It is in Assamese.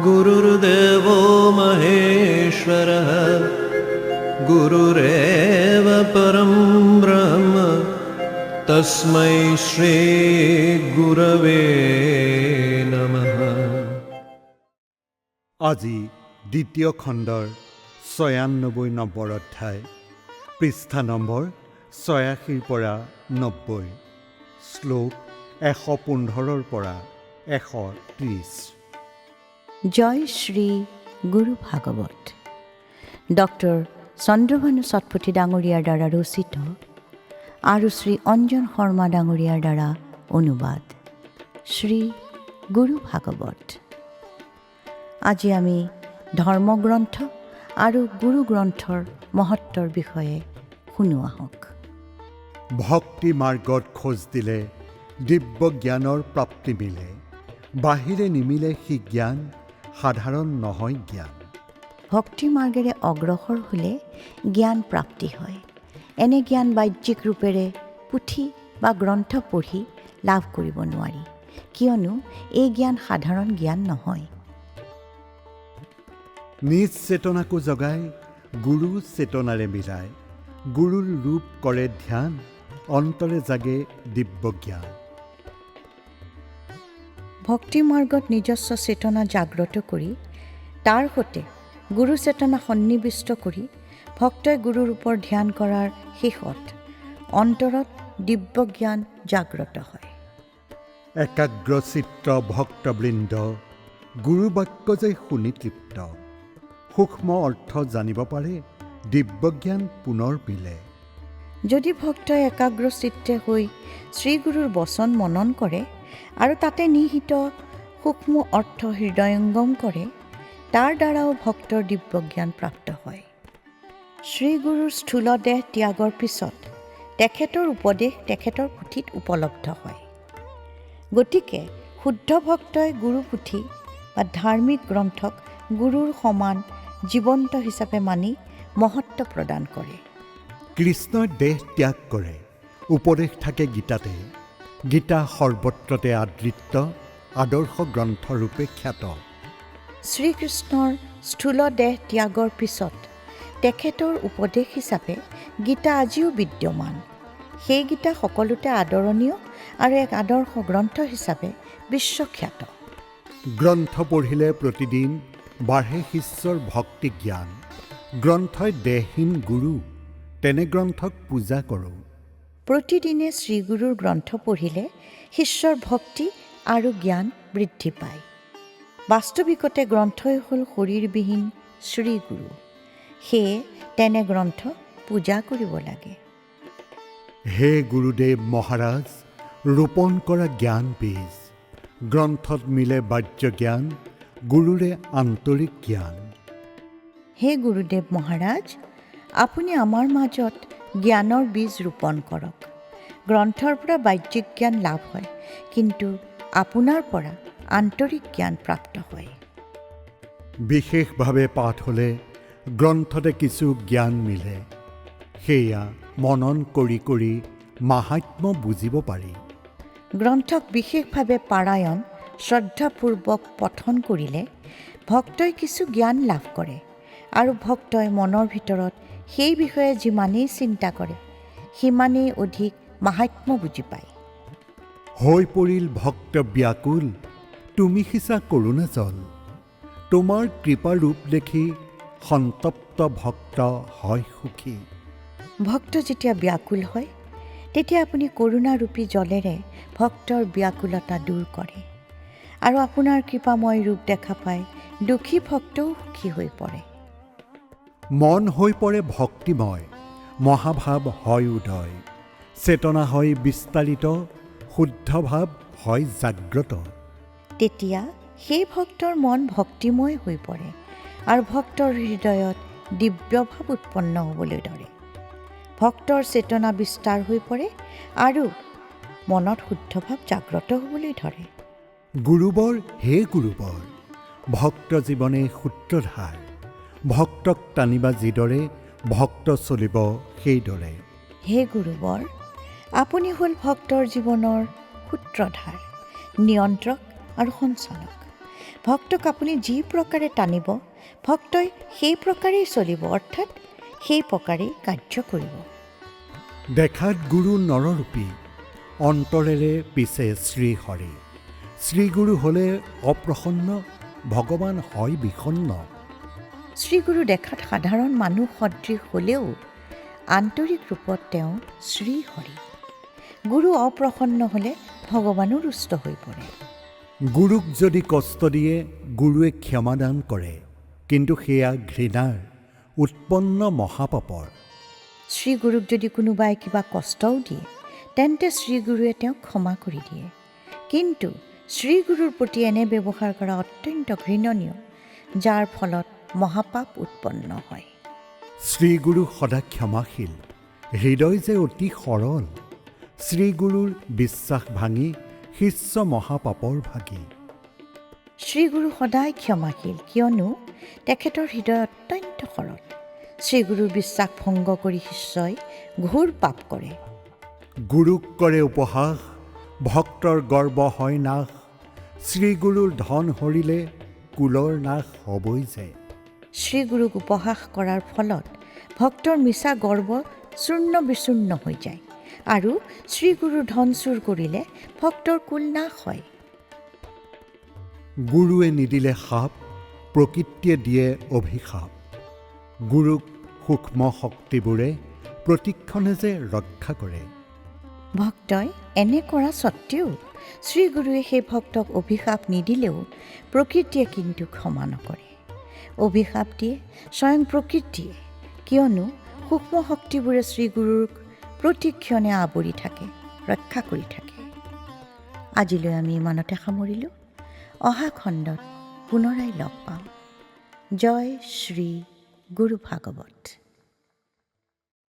गुरुर्देवो महेश्वरः गुरुरेव परं ब्रह्म तस्मै श्री गुरवे नमः। আজি দ্বিতীয় খণ্ডৰ ৯৬ নম্বৰ অধ্যায়, পৃষ্ঠা নম্বৰ ৮৬ পৰা ৯০, শ্লোক ১১৫ পৰা ১৩০। জয় শ্ৰী গুৰু ভাগৱত। ডক্টৰ চন্দ্ৰভানু চটপথী ডাঙৰীয়াৰ দ্বাৰা ৰচিত আৰু শ্ৰী অঞ্জন শৰ্মা ডাঙৰীয়াৰ দ্বাৰা অনুবাদ। শ্ৰী গুৰু ভাগৱত। আজি আমি ধৰ্মগ্ৰন্থ আৰু গুৰু গ্ৰন্থৰ মহত্বৰ বিষয়ে শুনো আহক। ভক্তি মাৰ্গত খোজ দিলে দিব্য জ্ঞানৰ প্ৰাপ্তি মিলে, বাহিৰে নিমিলে সি জ্ঞান, সাধাৰণ নহয় জ্ঞান। ভক্তি মাৰ্গেৰে অগ্ৰসৰ হ'লে জ্ঞান প্ৰাপ্তি হয়। এনে জ্ঞান বাহ্যিক ৰূপেৰে পুথি বা গ্ৰন্থ পঢ়ি লাভ কৰিব নোৱাৰি, কিয়নো এই জ্ঞান সাধাৰণ জ্ঞান নহয়। নিজ চেতনাকো জগাই গুৰু চেতনাৰে মিলাই, গুৰুৰ ৰূপ কৰে ধ্যান, অন্তৰে জাগে দিব্য জ্ঞান। ভক্তি মাৰ্গত নিজস্ব চেতনা জাগ্ৰত কৰি তাৰ সৈতে গুৰু চেতনা সন্নিৱিষ্ট কৰি ভক্তই গুৰুৰ ওপৰত ধ্যান কৰাৰ শেষত অন্তৰত দিব্য জ্ঞান জাগ্ৰত হয়। একাগ্ৰচিত্ত ভক্তবৃন্দ গুৰু বাক্য যে শুনি তৃপ্ত, সূক্ষ্ম অৰ্থ জানিব পাৰে, দিব্য জ্ঞান পুনৰ মিলে। যদি ভক্তই একাগ্ৰচিত্তে হৈ শ্ৰীগুৰুৰ বচন মনন কৰে আৰু তাতে নিহিত সূক্ষ্ম অৰ্থ হৃদয়ংগম কৰে, তাৰ দ্বাৰাও ভক্তৰ দিব্য জ্ঞান প্ৰাপ্ত হয়। শ্ৰীগুৰুৰ স্থূল দেহ ত্যাগৰ পিছত তেখেতৰ উপদেশ তেখেতৰ পুথিত উপলব্ধ হয়। গতিকে শুদ্ধ ভক্তই গুৰু পুথি বা ধাৰ্মিক গ্ৰন্থক গুৰুৰ সমান জীৱন্ত হিচাপে মানি মহত্ব প্ৰদান কৰে। কৃষ্ণই দেহ ত্যাগ কৰে, উপদেশ থাকে গীতাতে, গীতা সৰ্বত্ৰতে আদৃত, আদৰ্শ গ্ৰন্থৰূপে খ্যাত। শ্ৰীকৃষ্ণৰ স্থূল দেহ ত্যাগৰ পিছত তেখেতৰ উপদেশ হিচাপে গীতা আজিও বিদ্যমান। সেই গীতা সকলোতে আদৰণীয় আৰু এক আদৰ্শ গ্ৰন্থ হিচাপে বিশ্বখ্যাত। গ্ৰন্থ পঢ়িলে প্ৰতিদিন বাঢ়ে শিষ্যৰ ভক্তি জ্ঞান, গ্ৰন্থই দেহহীন গুৰু, তেনে গ্ৰন্থক পূজা কৰোঁ। প্ৰতিদিনে শ্ৰীগুৰুৰ গ্ৰন্থ পঢ়িলে শিষ্যৰ ভক্তি আৰু জ্ঞান বৃদ্ধি পায়। বাস্তৱিকতে গ্ৰন্থই হ'ল শৰীৰবিহীন শ্ৰীগুৰু, সেয়ে তেনে গ্ৰন্থ পূজা কৰিব লাগে। হে গুৰুদেৱ মহাৰাজ, ৰোপণ কৰা জ্ঞান বীজ, গ্ৰন্থত মিলে বাহ্য জ্ঞান, গুৰুৰে আন্তৰিক জ্ঞান। হে গুৰুদেৱ মহাৰাজ, আপুনি আমাৰ মাজত জ্ঞানৰ বীজ ৰোপণ কৰক। গ্ৰন্থৰ পৰা বাহ্যিক জ্ঞান লাভ হয়, কিন্তু আপোনাৰ পৰা আন্তৰিক জ্ঞান প্ৰাপ্ত হয়। বিশেষভাৱে পাঠ হ'লে গ্ৰন্থতে কিছু জ্ঞান মিলে, সেয়া মনন কৰি কৰি মাহাত্ম্য বুজিব পাৰি। গ্ৰন্থক বিশেষভাৱে পাৰায়ণ শ্ৰদ্ধাপূৰ্বক পঠন কৰিলে ভক্তই কিছু জ্ঞান লাভ কৰে, আৰু ভক্তই মনৰ ভিতৰত সেই বিষয়ে যিমানেই চিন্তা কৰে সিমানেই অধিক মাহাত্ম্য বুজি পায়। হৈ পৰিল ভক্ত ব্যাকুল, তুমি সিঁচা কৰোণা জল, তোমাৰ কৃপাৰূপ দেখি সন্তপ্ত ভক্ত হয় সুখী। ভক্ত যেতিয়া ব্যাকুল হয়, তেতিয়া আপুনি কৰোণাৰূপী জলেৰে ভক্তৰ ব্যাকুলতা দূৰ কৰে, আৰু আপোনাৰ কৃপাময় ৰূপ দেখা পাই দুখী ভক্তও সুখী হৈ পৰে। মন হৈ পৰে ভক্তিময়, মহাভাৱ হয় উদয়, চেতনা হয় বিস্তাৰিত, শুদ্ধ ভাৱ হয় জাগ্ৰত। তেতিয়া সেই ভক্তৰ মন ভক্তিময় হৈ পৰে আৰু ভক্তৰ হৃদয়ত দিব্য ভাৱ উৎপন্ন হ'বলৈ ধৰে। ভক্তৰ চেতনা বিস্তাৰ হৈ পৰে আৰু মনত শুদ্ধ ভাৱ জাগ্ৰত হ'বলৈ ধৰে। গুৰুবৰ হে গুৰুবৰ, ভক্ত জীৱনে সূত্ৰধাৰ, ভক্তক টানিবা যিদৰে, ভক্ত চলিব সেইদৰে। হে গুৰুবৰ, আপুনি হ'ল ভক্তৰ জীৱনৰ সূত্ৰধাৰ, নিয়ন্ত্ৰক আৰু সঞ্চালক। ভক্তক আপুনি যি প্ৰকাৰে টানিব ভক্তই সেই প্ৰকাৰেই চলিব, অৰ্থাৎ সেই প্ৰকাৰেই কাৰ্য কৰিব। দেখাত গুৰু নৰৰূপী, অন্তৰেৰে পিছে শ্ৰীহৰি। শ্ৰীগুৰু হ'লে অপ্ৰসন্ন, ভগৱান হয় বিষণ্ণ। শ্ৰীগুৰু দেখাত সাধাৰণ মানুহ সদৃশ হ'লেও আন্তৰিক ৰূপত তেওঁ শ্ৰীহৰি। গুৰু অপ্ৰসন্ন হ'লে ভগৱানো ৰুষ্ট হৈ পৰে। গুৰুক যদি কষ্ট দিয়ে গুৰুৱে ক্ষমাদান কৰে, কিন্তু সেয়া ঘৃণাৰ উৎপন্ন মহাপাপৰ। শ্ৰীগুৰুক যদি কোনোবাই কিবা কষ্টও দিয়ে তেন্তে শ্ৰীগুৰুৱে তেওঁক ক্ষমা কৰি দিয়ে, কিন্তু শ্ৰীগুৰুৰ প্ৰতি এনে ব্যৱহাৰ কৰা অত্যন্ত ঘৃণনীয়, যাৰ ফলত মহাপাপ উৎপন্ন হয়। শ্ৰীগুৰু সদা ক্ষমাশীল, হৃদয় যে অতি সৰল। শ্ৰীগুৰুৰ বিশ্বাস ভাঙি শিষ্য মহাপাপৰ ভাগী। শ্ৰীগুৰু সদায় ক্ষমাশীল, কিয়নো তেখেতৰ হৃদয় অত্যন্ত সৰল। শ্ৰীগুৰুৰ বিশ্বাস ভংগ কৰি শিষ্যই ঘোৰ পাপ কৰে। গুৰুক কৰে উপহাস, ভক্তৰ গৰ্ব হয় নাশ। শ্ৰীগুৰুৰ ধন হৰিলে কুলৰ নাশ হ'বই যে। শ্ৰীগুৰুক উপহাস কৰাৰ ফলত ভক্তৰ মিছা গৰ্ব চূৰ্ণ বিচূৰ্ণ হৈ যায়, আৰু শ্ৰীগুৰুৰ ধন চুৰ কৰিলে ভক্তৰ কুল নাশ হয়। গুৰুৱে নিদিলে শাপ, প্ৰকৃতিয়ে দিয়ে অভিশাপ। গুৰুক সূক্ষ্ম শক্তিবোৰে প্ৰতিক্ষণে যে ৰক্ষা কৰে। ভক্তই এনে কৰা স্বত্তেও শ্ৰীগুৰুৱে সেই ভক্তক অভিশাপ নিদিলেও প্ৰকৃতিয়ে কিন্তু ক্ষমা নকৰে। অভিশাপ দিয়ে স্বয়ং প্ৰকৃতিয়ে, কিয়নো সূক্ষ্ম শক্তিবোৰে শ্ৰীগুৰুক প্ৰতিক্ষণে আৱৰি থাকে, ৰক্ষা কৰি থাকে। আজিলৈ আমি ইমানতে সামৰিলোঁ। অহা খণ্ডত পুনৰাই লগ পাম। জয় শ্ৰী গুৰু ভাগৱত।